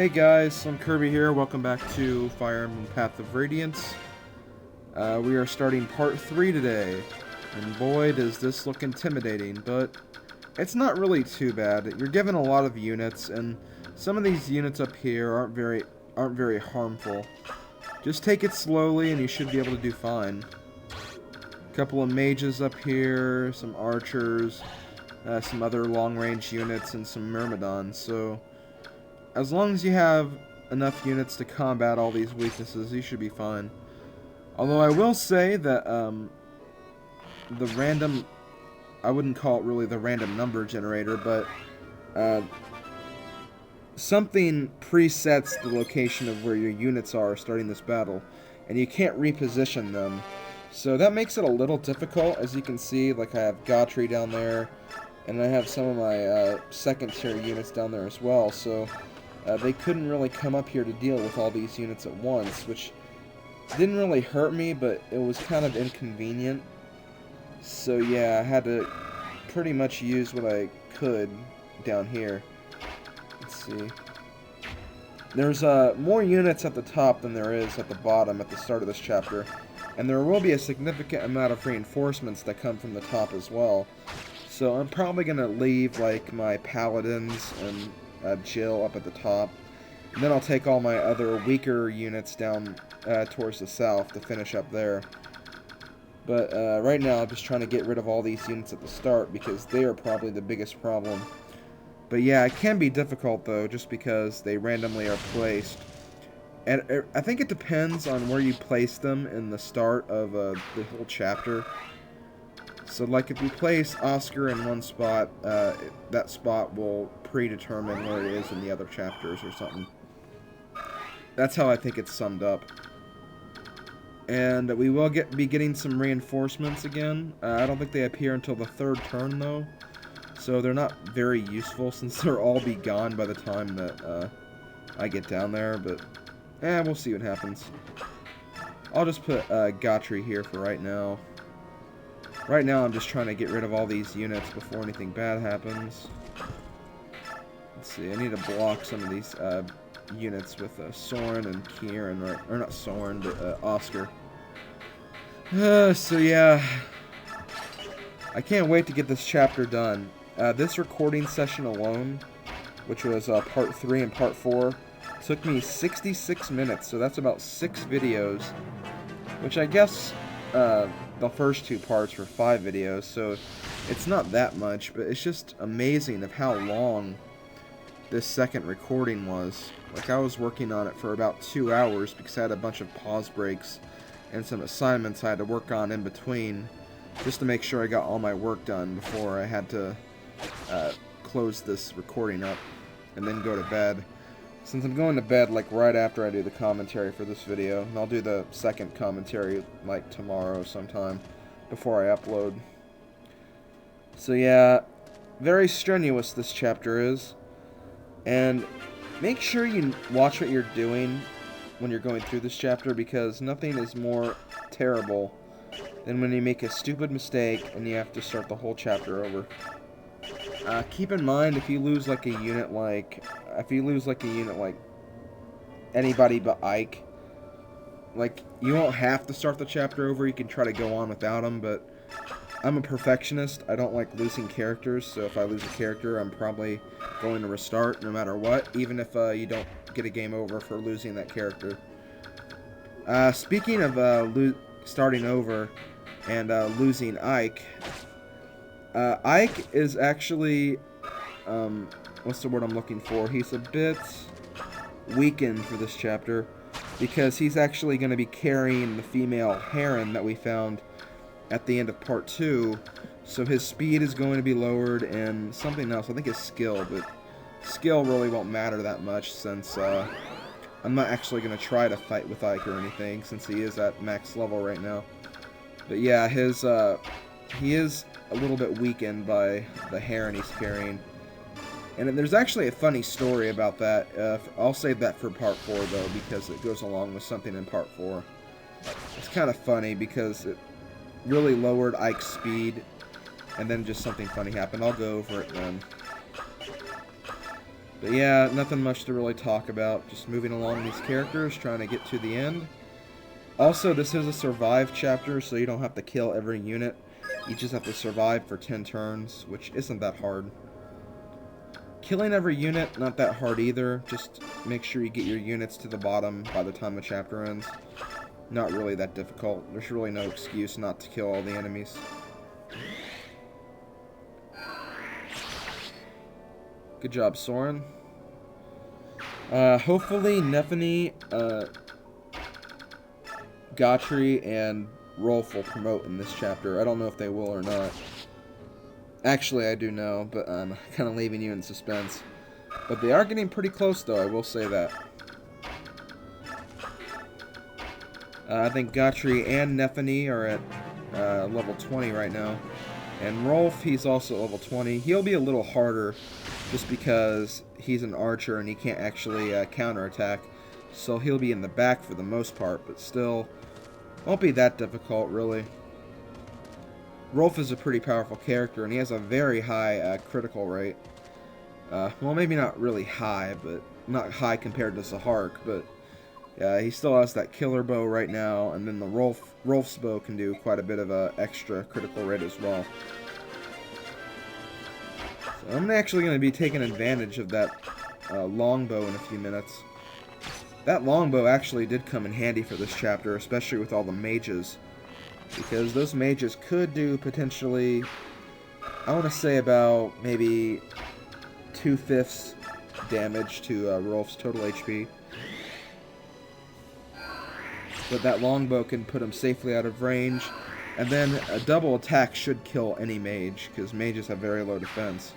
Hey guys, SlimKirby here. Welcome back to Fire Emblem Path of Radiance. We are starting part 3 today, and boy does this look intimidating, but it's not really too bad. You're given a lot of units, and some of these units up here aren't very harmful. Just take it slowly and you should be able to do fine. A couple of mages up here, some archers, some other long-range units, and some myrmidons, so as long as you have enough units to combat all these weaknesses, you should be fine. Although I will say that the random, I wouldn't call it really the random number generator, but something presets the location of where your units are starting this battle, and you can't reposition them. So that makes it a little difficult. As you can see, like I have Gotri down there, and I have some of my second tier units down there as well, so they couldn't really come up here to deal with all these units at once, which didn't really hurt me, but it was kind of inconvenient. So yeah, I had to pretty much use what I could down here. Let's see. There's more units at the top than there is at the bottom at the start of this chapter, and there will be a significant amount of reinforcements that come from the top as well. So I'm probably going to leave like my paladins and Jill up at the top, and then I'll take all my other weaker units down towards the south to finish up there. But right now I'm just trying to get rid of all these units at the start because they are probably the biggest problem. But yeah, it can be difficult though, just because they randomly are placed. And I think it depends on where you place them in the start of the whole chapter. So like if you place Oscar in one spot, that spot will predetermine where it is in the other chapters or something. That's how I think it's summed up. And we will be getting some reinforcements again. I don't think they appear until the third turn though. So they're not very useful since they'll all be gone by the time that I get down there. But we'll see what happens. I'll just put Gotri here for right now. Right now I'm just trying to get rid of all these units before anything bad happens. Let's see, I need to block some of these units with Soren and Kieran, or not Soren, but Oscar. So yeah, I can't wait to get this chapter done. This recording session alone, which was part 3 and part 4, took me 66 minutes, so that's about 6 videos, which I guess the first 2 parts were 5 videos, so it's not that much, but it's just amazing of how long this second recording was. Like, I was working on it for about 2 hours because I had a bunch of pause breaks and some assignments I had to work on in between just to make sure I got all my work done before I had to close this recording up and then go to bed. Since I'm going to bed like right after I do the commentary for this video, and I'll do the second commentary like tomorrow sometime before I upload. So yeah, very strenuous this chapter is. And make sure you watch what you're doing when you're going through this chapter, because nothing is more terrible than when you make a stupid mistake and you have to start the whole chapter over. Keep in mind, if you lose like a unit like anybody but Ike, like, you won't have to start the chapter over. You can try to go on without him, but I'm a perfectionist. I don't like losing characters, so if I lose a character, I'm probably going to restart no matter what, even if you don't get a game over for losing that character. Speaking of starting over and losing Ike, Ike is actually, what's the word I'm looking for? He's a bit weakened for this chapter because he's actually going to be carrying the female heron that we found at the end of part 2, so his speed is going to be lowered, and something else, I think his skill, but skill really won't matter that much since I'm not actually going to try to fight with Ike or anything since he is at max level right now. But yeah, he is a little bit weakened by the heron he's carrying. And there's actually a funny story about that. I'll save that for part 4 though, because it goes along with something in part 4. It's kind of funny because it really lowered Ike's speed, and then just something funny happened. I'll go over it then. But yeah, nothing much to really talk about. Just moving along these characters, trying to get to the end. Also, this is a survive chapter, so you don't have to kill every unit. You just have to survive for 10 turns, which isn't that hard. Killing every unit, not that hard either. Just make sure you get your units to the bottom by the time the chapter ends. Not really that difficult. There's really no excuse not to kill all the enemies. Good job, Soren. Hopefully, Nephany, Gotri, and Rolf will promote in this chapter. I don't know if they will or not. Actually, I do know, but I'm kind of leaving you in suspense. But they are getting pretty close, though, I will say that. I think Gotri and Nephany are at level 20 right now. And Rolf, he's also level 20. He'll be a little harder just because he's an archer and he can't actually counterattack. So he'll be in the back for the most part, but still won't be that difficult, really. Rolf is a pretty powerful character, and he has a very high critical rate. Well, maybe not really high, but not high compared to Zahark, but he still has that killer bow right now, and then the Rolf's bow can do quite a bit of extra critical rate as well. So I'm actually going to be taking advantage of that longbow in a few minutes. That longbow actually did come in handy for this chapter, especially with all the mages. Because those mages could do potentially, I want to say about maybe 2/5 damage to Rolf's total HP. But that longbow can put him safely out of range. And then a double attack should kill any mage, because mages have very low defense.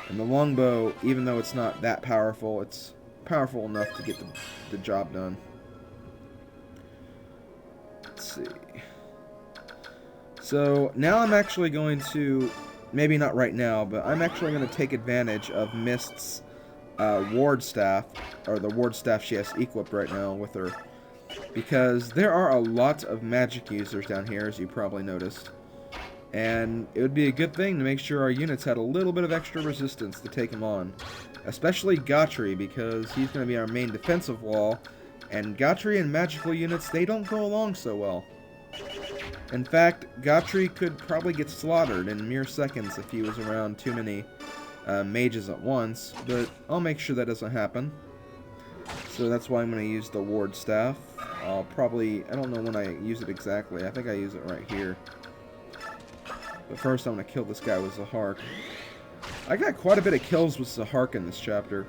And the longbow, even though it's not that powerful, it's powerful enough to get the job done. Let's see. So now I'm actually going to, maybe not right now, but I'm actually going to take advantage of Mist's ward staff, or the ward staff she has equipped right now with her. Because there are a lot of magic users down here, as you probably noticed. And it would be a good thing to make sure our units had a little bit of extra resistance to take them on. Especially Gotri, because he's going to be our main defensive wall. And Gotri and magical units, they don't go along so well. In fact, Gotri could probably get slaughtered in mere seconds if he was around too many mages at once, but I'll make sure that doesn't happen. So that's why I'm going to use the ward staff. I'll probably, I don't know when I use it exactly, I think I use it right here. But first I'm going to kill this guy with Zahark. I got quite a bit of kills with Zahark in this chapter.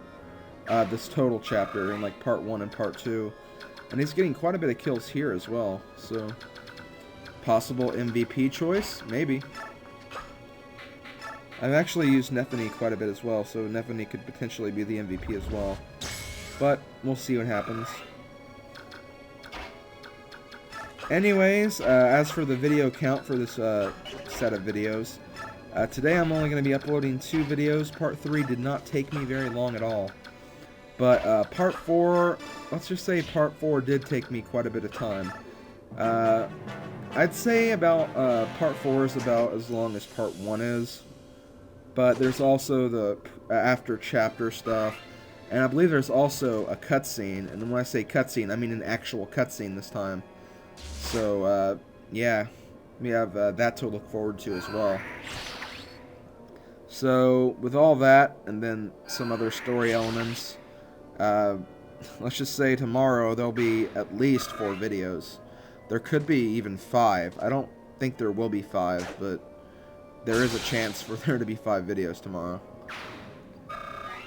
This total chapter, in like part 1 and part 2. And he's getting quite a bit of kills here as well, so possible MVP choice? Maybe. I've actually used Nephany quite a bit as well, so Nephany could potentially be the MVP as well. But we'll see what happens. Anyways, as for the video count for this set of videos, today I'm only going to be uploading 2 videos. Part 3 did not take me very long at all. But part 4, let's just say part 4 did take me quite a bit of time. I'd say about part 4 is about as long as part 1 is, but there's also the after chapter stuff, and I believe there's also a cutscene, and when I say cutscene, I mean an actual cutscene this time. So yeah, we have that to look forward to as well. So with all that, and then some other story elements, let's just say tomorrow there'll be at least 4 videos. There could be even 5. I don't think there will be 5, but there is a chance for there to be 5 videos tomorrow.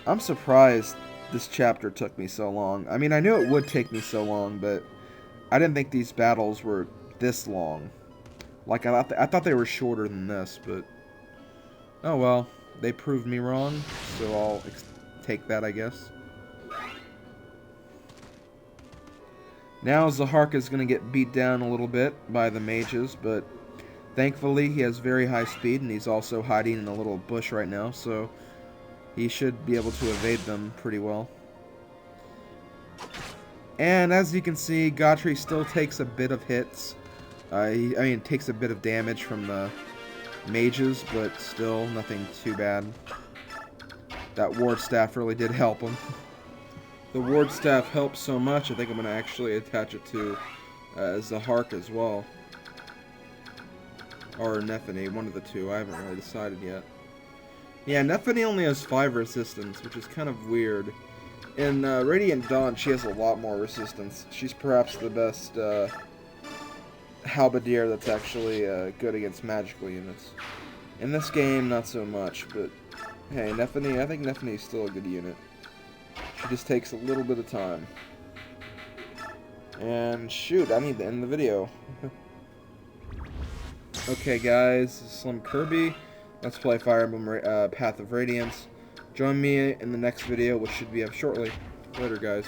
I'm surprised this chapter took me so long. I mean, I knew it would take me so long, but I didn't think these battles were this long. Like, I thought they were shorter than this, but oh well. They proved me wrong, so I'll take that, I guess. Now Zahark is going to get beat down a little bit by the mages, but thankfully he has very high speed, and he's also hiding in a little bush right now, so he should be able to evade them pretty well. And as you can see, Gotri still takes a bit of hits. I mean, takes a bit of damage from the mages, but still nothing too bad. that ward staff really did help him. The ward staff helps so much, I think I'm going to actually attach it to Zahark as well. Or Nephany, one of the two. I haven't really decided yet. Yeah, Nephany only has 5 resistance, which is kind of weird. In Radiant Dawn, she has a lot more resistance. She's perhaps the best halberdier that's actually good against magical units. In this game, not so much, but hey, Nephany, I think Nephany is still a good unit. She just takes a little bit of time. And shoot, I need to end the video. Okay guys, this is SlimKirby. Let's play Fire Emblem Path of Radiance. Join me in the next video, which should be up shortly. Later guys.